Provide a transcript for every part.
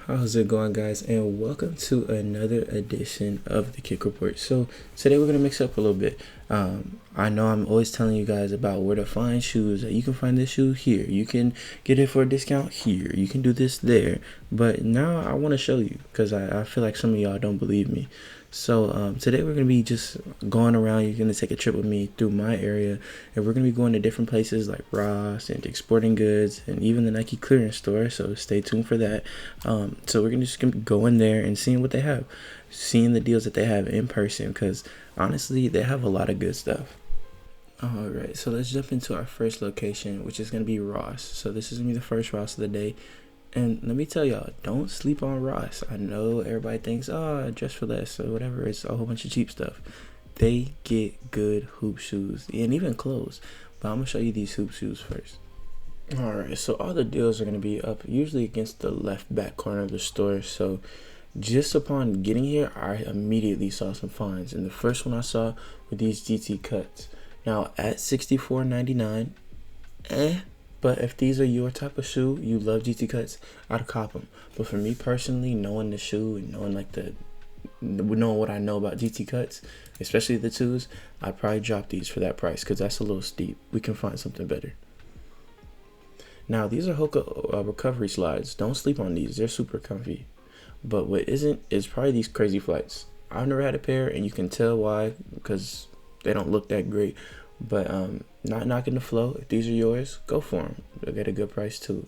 How's it going, guys? And welcome to another edition of the Kick Report. So today we're gonna mix up a little bit. I know I'm always telling you guys about where to find shoes. You can find this shoe here. You can get it for a discount here. You can do this there. But now I want to show you because I feel like some of y'all don't believe me. So today we're gonna be just going around. You're gonna take a trip with me through my area, and we're gonna be going to different places like Ross and Sporting Goods and even the Nike clearance store. So stay tuned for that. So we're gonna go in there and seeing what they have, seeing the deals that they have in person. Because honestly, they have a lot of good stuff. All right, so let's jump into our first location, which is gonna be Ross. So this is gonna be the first Ross of the day. And let me tell y'all, don't sleep on Ross. I know everybody thinks, oh, Dress for Less or whatever. It's a whole bunch of cheap stuff. They get good hoop shoes and even clothes. But I'm going to show you these hoop shoes first. Alright, so all the deals are going to be up usually against the left back corner of the store. So just upon getting here, I immediately saw some finds. And the first one I saw were these GT cuts. Now at $64.99, but if these are your type of shoe, you love GT cuts, I'd cop them. But for me personally, knowing the shoe and knowing knowing what I know about GT cuts, especially the twos, I'd probably drop these for that price because that's a little steep. We can find something better. Now these are Hoka recovery slides. Don't sleep on these; they're super comfy. But what isn't is probably these crazy flights. I've never had a pair, and you can tell why because they don't look that great. But not knocking the flow. If these are yours, go for them. They'll get a good price too.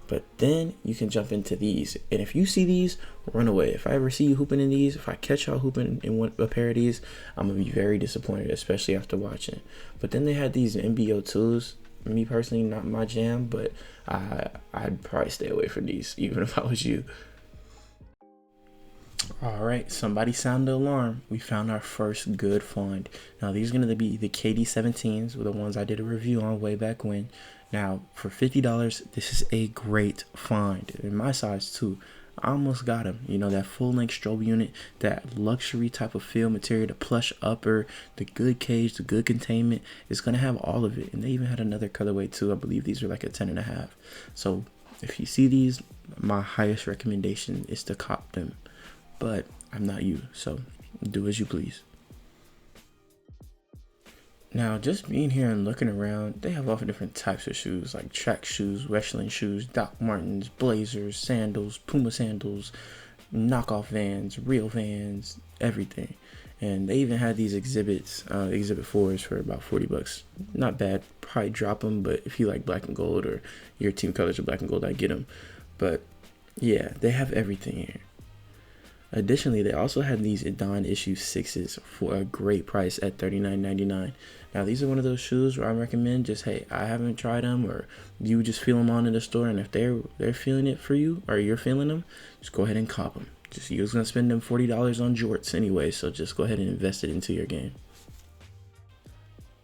But then you can jump into these. And if you see these, run away. If I ever see you hooping in these, if I catch y'all hooping in a pair of these, I'm going to be very disappointed, especially after watching. But then they had these MBO2s. Me personally, not my jam, but I'd probably stay away from these, even if I was you. Alright, somebody sound the alarm. We found our first good find. Now these are going to be the KD17s, were the ones I did a review on way back when. Now for $50, this is a great find. In my size too. I almost got them. You know, that full length strobe unit, that luxury type of feel material, the plush upper, the good cage, the good containment. It's going to have all of it. And they even had another colorway too. I believe these are like a 10.5. So if you see these, my highest recommendation is to cop them. But I'm not you, so do as you please. Now, just being here and looking around, they have all different types of shoes, like track shoes, wrestling shoes, Doc Martens, blazers, sandals, Puma sandals, knockoff Vans, real Vans, everything. And they even had these exhibit 4s for about $40. Not bad, probably drop them, but if you like black and gold or your team colors are black and gold, I get them. But yeah, they have everything here. Additionally, they also had these Adon issue 6s for a great price at $39.99. Now, these are one of those shoes where I recommend just, hey, I haven't tried them, or you just feel them on in the store, and if they're feeling it for you, or you're feeling them, just go ahead and cop them. Just you're gonna spend them $40 on jorts anyway, so just go ahead and invest it into your game.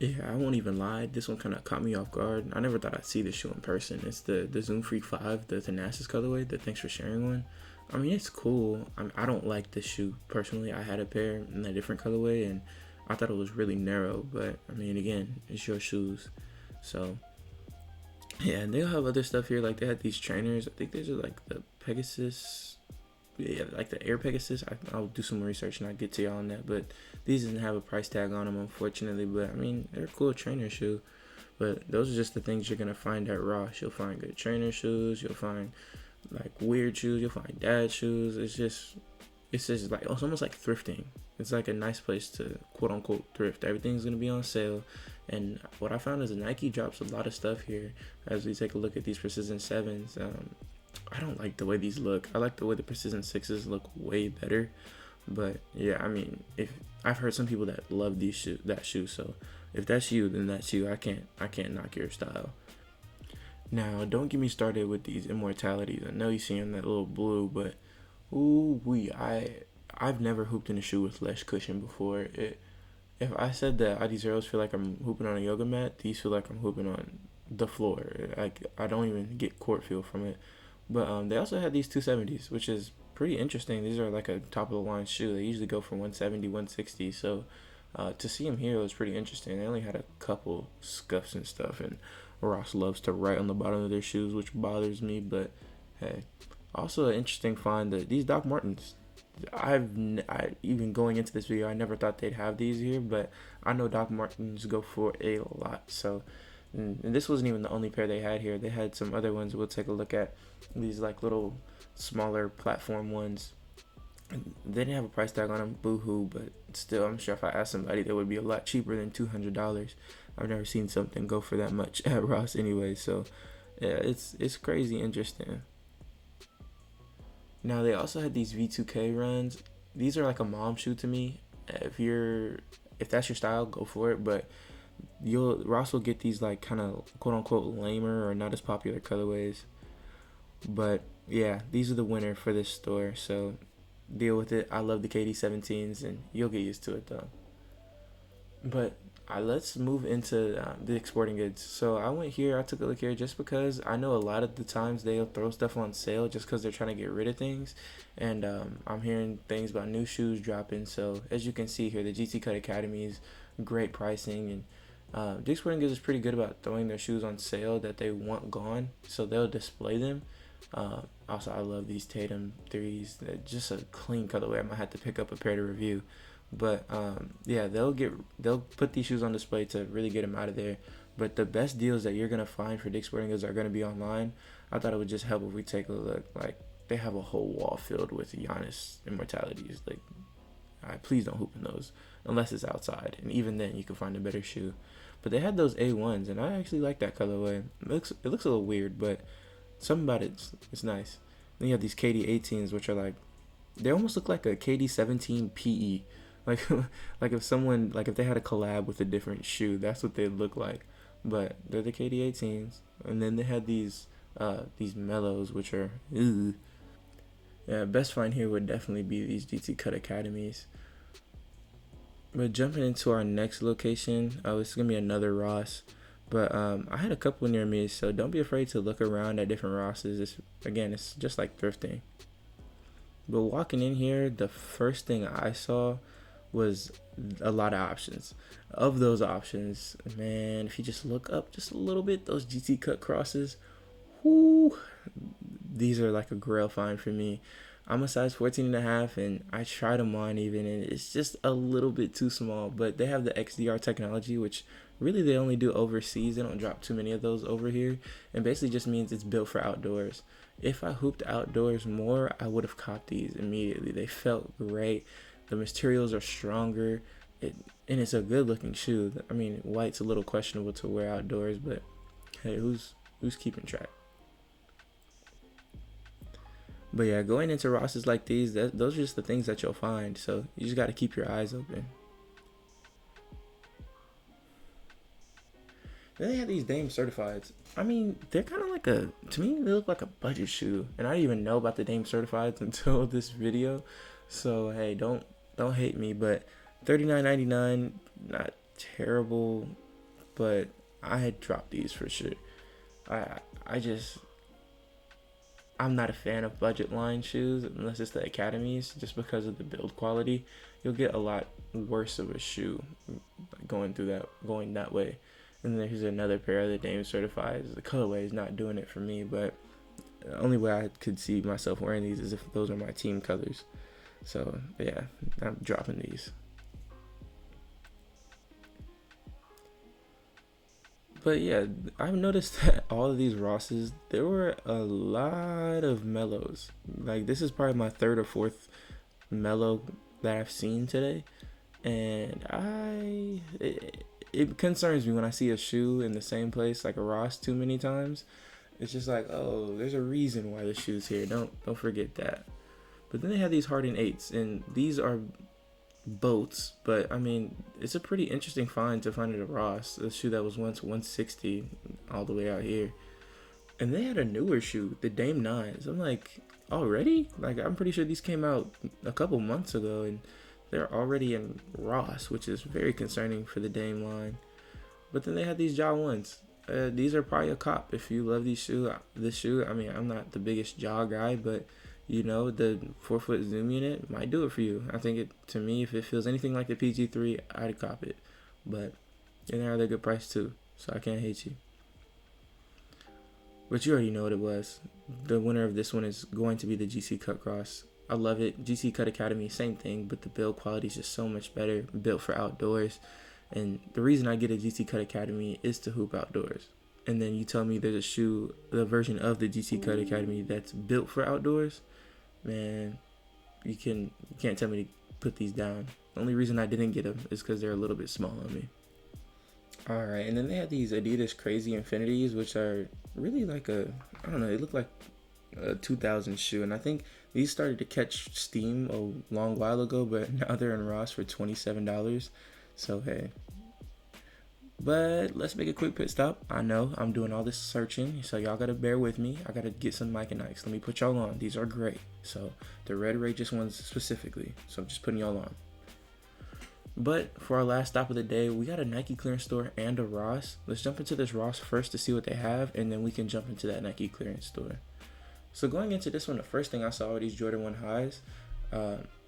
Yeah, I won't even lie. This one kind of caught me off guard. I never thought I'd see this shoe in person. It's the Zoom Freak 5, the Thanasis colorway, the Thanks for Sharing one. I mean, it's cool. I don't like this shoe personally. I had a pair in a different colorway, and I thought it was really narrow. But I mean, again, it's your shoes. So yeah, and they'll have other stuff here. Like they had these trainers. I think these are like the Pegasus. Yeah, like the Air Pegasus. I'll do some research and I'll get to y'all on that. But these didn't have a price tag on them, unfortunately. But I mean, they're a cool trainer shoe. But those are just the things you're gonna find at Ross. You'll find good trainer shoes. You'll find like weird shoes. You'll find dad shoes. It's just like, it's almost like thrifting. It's like a nice place to quote unquote thrift. Everything's gonna be on sale. And what I found is Nike drops a lot of stuff here. As we take a look at these Precision 7s, I don't like the way these look. I like the way the Precision 6s look way better. But yeah, I mean, if I've heard some people that love that shoe. So if that's you, then that's you. I can't knock your style. Now, don't get me started with these immortalities. I know you see them that little blue, but I've never hooped in a shoe with less cushion before. If I said that Adizeros feel like I'm hooping on a yoga mat, these feel like I'm hooping on the floor. I don't even get court feel from it. But they also had these 270s, which is pretty interesting. These are like a top of the line shoe. They usually go from 170, 160. So to see them here was pretty interesting. They only had a couple scuffs and stuff, and Ross loves to write on the bottom of their shoes, which bothers me. But hey, Also, an interesting find that these Doc Martens. I even going into this video, I never thought they'd have these here, but I know Doc Martens go for a lot. So, and this wasn't even the only pair they had here. They had some other ones. We'll take a look at these like little smaller platform ones. They didn't have a price tag on them, boo-hoo, but still, I'm sure if I asked somebody, they would be a lot cheaper than $200. I've never seen something go for that much at Ross anyway, so yeah, it's crazy interesting. Now they also had these V2K runs. These are like a mom shoe to me. If that's your style, go for it. But Ross will get these like kind of quote unquote lamer or not as popular colorways. But yeah, these are the winner for this store. So deal with it. I love the KD17s, and you'll get used to it though. But let's move into the sporting goods. So I went here, I took a look here just because I know a lot of the times they'll throw stuff on sale just because they're trying to get rid of things. And I'm hearing things about new shoes dropping. So as you can see here, the GT Cut Academy is great pricing. And Dick's Sporting Goods is pretty good about throwing their shoes on sale that they want gone. So they'll display them. Also, I love these Tatum 3s. They're just a clean colorway. I might have to pick up a pair to review. But yeah, they'll put these shoes on display to really get them out of there. But the best deals that you're gonna find for Dick's Sporting Goods are gonna be online. I thought it would just help if we take a look. Like they have a whole wall filled with Giannis Immortalities. Like, please don't hoop in those unless it's outside, and even then you can find a better shoe. But they had those A1s, and I actually like that colorway. It looks a little weird, but something about it's nice. Then you have these KD18s, which are like they almost look like a KD17 PE. Like if they had a collab with a different shoe, that's what they'd look like. But they're the KD18s, and then they had these mellows, which are yeah, best find here would definitely be these GT Cut Academies. But jumping into our next location, it's gonna be another Ross. But I had a couple near me, so don't be afraid to look around at different Rosses. It's just like thrifting. But walking in here, the first thing I saw was a lot of options. Of those options, man, if you just look up just a little bit, those GT Cut crosses, whoo, these are like a grail find for me. I'm a size 14.5, and I tried them on even, and it's just a little bit too small. But they have the XDR technology, which really they only do overseas. They don't drop too many of those over here, and basically just means it's built for outdoors. If I hooped outdoors more, I would have copped these immediately. They felt great. The materials are stronger, and it's a good looking shoe. I mean, white's a little questionable to wear outdoors, but hey, who's keeping track? But yeah, going into Rosses like these, those are just the things that you'll find. So you just got to keep your eyes open. Then they have these Dame Certifieds. I mean, they're kind of like to me, they look like a budget shoe. And I didn't even know about the Dame Certifieds until this video. So hey, don't hate me, but $39.99, not terrible, but I had dropped these for sure. I'm not a fan of budget line shoes unless it's the Academies, just because of the build quality. You'll get a lot worse of a shoe going that way. And then here's another pair of the Dame Certifieds. The colorway is not doing it for me, but the only way I could see myself wearing these is if those are my team colors. So yeah, I'm dropping these. But yeah, I've noticed that all of these Rosses, there were a lot of mellows. Like this is probably my third or fourth mellow that I've seen today, and it concerns me when I see a shoe in the same place like a Ross too many times. It's just like, oh, there's a reason why the shoe's here. Don't forget that. But then they have these Harden 8s, and these are boats, but I mean, it's a pretty interesting find to find at a Ross, a shoe that was once $160 all the way out here. And they had a newer shoe, the Dame 9s. I'm like, already? Like, I'm pretty sure these came out a couple months ago, and they're already in Ross, which is very concerning for the Dame line. But then they had these Ja 1s. These are probably a cop if you love this shoe. I mean, I'm not the biggest Ja guy, but you know, the 4-foot zoom unit might do it for you. I think to me, if it feels anything like the PG3, I'd cop it. But they're a good price too, so I can't hate you. But you already know what it was. The winner of this one is going to be the GC Cut Cross. I love it. GC Cut Academy, same thing, but the build quality is just so much better, built for outdoors. And the reason I get a GC Cut Academy is to hoop outdoors. And then you tell me there's a shoe, the version of the GC Cut Academy that's built for outdoors, man, you can't tell me to put these down. The only reason I didn't get them is because they're a little bit small on me. Alright, and then they had these Adidas Crazy Infinities, which are really like I don't know, they look like a 2000 shoe. And I think these started to catch steam a long while ago, but now they're in Ross for $27. So, hey. But let's make a quick pit stop. I know I'm doing all this searching, so y'all gotta bear with me. I gotta get some Mike and Nikes. Let me put y'all on. These are great. So, the Red Rageous ones specifically. So, I'm just putting y'all on. But for our last stop of the day, we got a Nike clearance store and a Ross. Let's jump into this Ross first to see what they have, and then we can jump into that Nike clearance store. So going into this one, the first thing I saw were these Jordan 1 highs.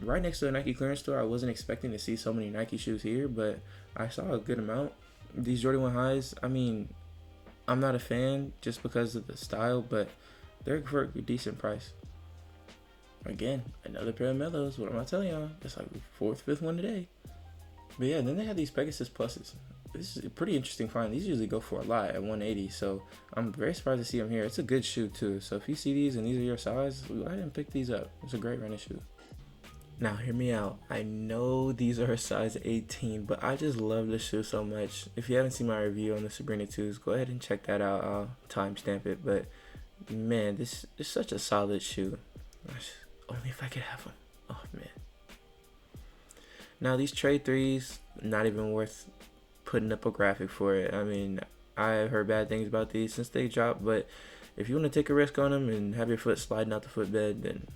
Right next to the Nike clearance store, I wasn't expecting to see so many Nike shoes here, but I saw a good amount. These Jordan 1 highs, I mean, I'm not a fan just because of the style, but they're for a decent price. Again, another pair of Mellows. What am I telling y'all? It's like the fourth, fifth one today. But yeah, then they have these Pegasus Pluses. This is a pretty interesting find. These usually go for a lot at 180, so I'm very surprised to see them here. It's a good shoe too. So if you see these and these are your size, go ahead and pick these up. It's a great running shoe. Now hear me out. I know these are a size 18, but I just love this shoe so much. If you haven't seen my review on the Sabrina 2s, go ahead and check that out. I'll timestamp it. But man, this is such a solid shoe. Gosh, only if I could have them. Oh man. Now these Trade 3s, not even worth putting up a graphic for it. I mean, I've heard bad things about these since they dropped, but if you want to take a risk on them and have your foot sliding out the footbed, then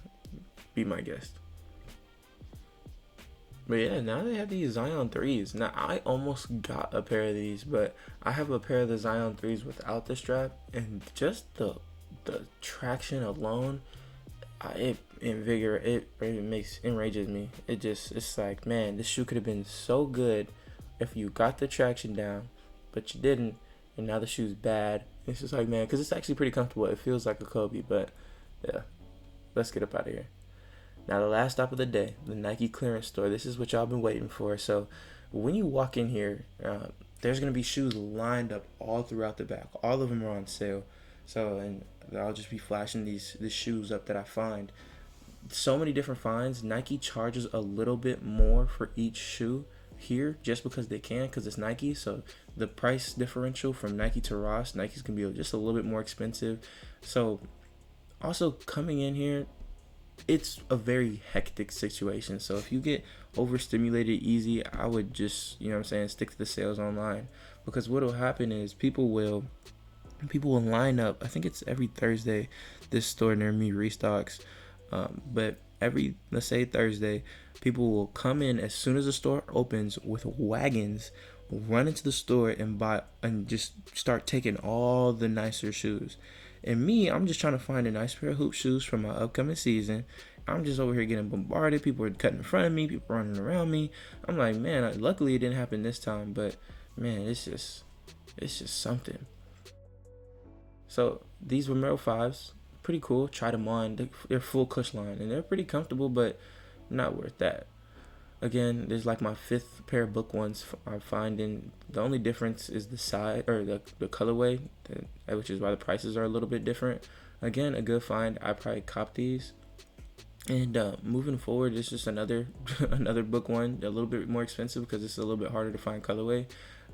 be my guest. But yeah, now they have these Zion 3s. Now I almost got a pair of these, but I have a pair of the Zion 3s without the strap, and just the traction alone, it enrages me. It's like, man, this shoe could have been so good if you got the traction down, but you didn't, and now the shoe's bad. It's just like, man, because it's actually pretty comfortable. It feels like a Kobe, but yeah, let's get up out of here. Now the last stop of the day, the Nike clearance store. This is what y'all been waiting for. So when you walk in here, there's gonna be shoes lined up all throughout the back. All of them are on sale. So, and I'll just be flashing these shoes up that I find. So many different finds. Nike charges a little bit more for each shoe here just because they can, because it's Nike. So the price differential from Nike to Ross, Nike's can be just a little bit more expensive. So also coming in here, it's a very hectic situation. So if you get overstimulated easy, I would just, stick to the sales online, because what will happen is people will line up. I think it's every Thursday this store near me restocks, but every, let's say, Thursday, people will come in as soon as the store opens with wagons, run into the store and buy and just start taking all the nicer shoes. And me, I'm just trying to find a nice pair of hoop shoes for my upcoming season. I'm just over here getting bombarded. People are cutting in front of me, people running around me. I'm like, man, luckily it didn't happen this time, but man, it's just something. So these Romero 5s, pretty cool. Tried them on. They're full cush line, and they're pretty comfortable, but not worth that. Again, there's like my fifth pair of book ones I'm finding. The only difference is the size, or the colorway, which is why the prices are a little bit different. Again, a good find. I probably cop these. And moving forward, it's just another book one, a little bit more expensive because it's a little bit harder to find colorway.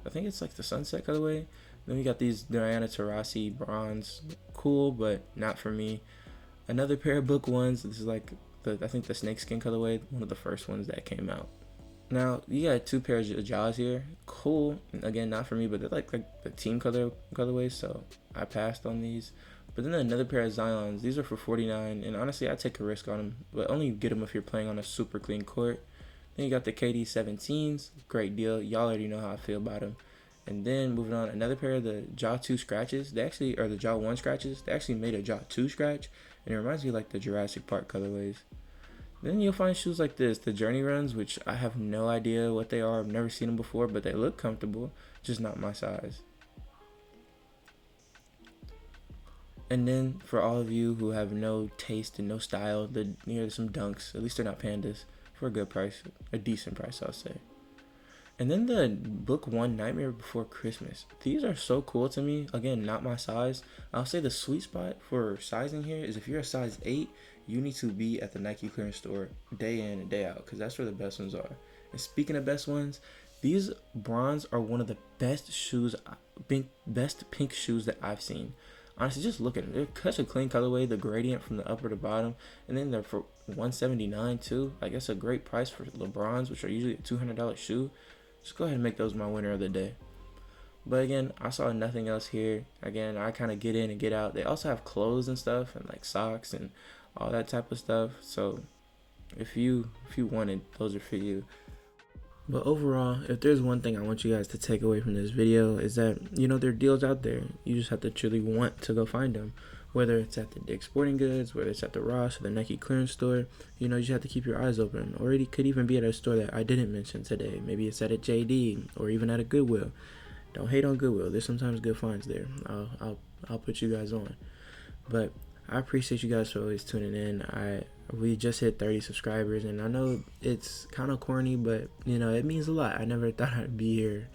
I think it's like the sunset colorway. Then we got these Diana Taurasi bronze, cool, but not for me. Another pair of book ones. This is like I think the snakeskin colorway, one of the first ones that came out. Now you got two pairs of Jaws here, cool. Again, not for me, but they're like the team colorways, so I passed on these. But then another pair of Zions. These are for $49, and honestly, I take a risk on them, but only get them if you're playing on a super clean court. Then you got the KD 17s, great deal. Y'all already know how I feel about them. And then moving on, another pair of the Jaw 2 scratches. They actually, or the Jaw 1 scratches. They actually made a Jaw 2 scratch, and it reminds me of like the Jurassic Park colorways. Then you'll find shoes like this, the Journey Runs, which I have no idea what they are. I've never seen them before, but they look comfortable, just not my size. And then for all of you who have no taste and no style, here's some dunks. At least they're not pandas, for a good price, a decent price, I'll say. And then the book 1, Nightmare Before Christmas. These are so cool to me. Again, not my size. I'll say the sweet spot for sizing here is if you're a size 8, you need to be at the Nike clearance store day in and day out, because that's where the best ones are. And speaking of best ones, these bronze are one of the best shoes, best pink shoes that I've seen. Honestly, just look at them. They're such a clean colorway, the gradient from the upper to bottom, and then they're for $179 too. Like, that's a great price for LeBrons, which are usually a $200 shoe. Just go ahead and make those my winner of the day. But again, I saw nothing else here. Again, I kind of get in and get out. They also have clothes and stuff, and like socks and all that type of stuff. So if you wanted, those are for you. But overall, if there's one thing I want you guys to take away from this video, is that, there are deals out there. You just have to truly want to go find them. Whether it's at the Dick's Sporting Goods, whether it's at the Ross or the Nike clearance store, you just have to keep your eyes open. Or it could even be at a store that I didn't mention today. Maybe it's at a JD or even at a Goodwill. Don't hate on Goodwill. There's sometimes good finds there. I'll put you guys on. But I appreciate you guys for always tuning in. We just hit 30 subscribers, and I know it's kind of corny, but it means a lot. I never thought I'd be here.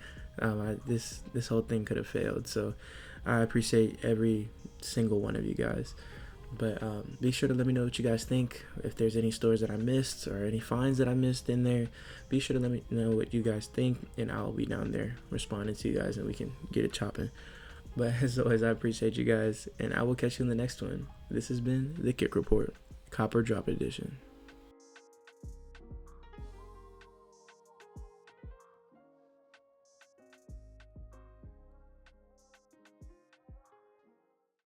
This whole thing could have failed, so I appreciate every single one of you guys. But be sure to let me know what you guys think. If there's any stores that I missed or any finds that I missed in there, be sure to let me know what you guys think, and I'll be down there responding to you guys, and we can get it chopping. But as always, I appreciate you guys, and I will catch you in the next one. This has been the Kick Report, Copper Drop Edition.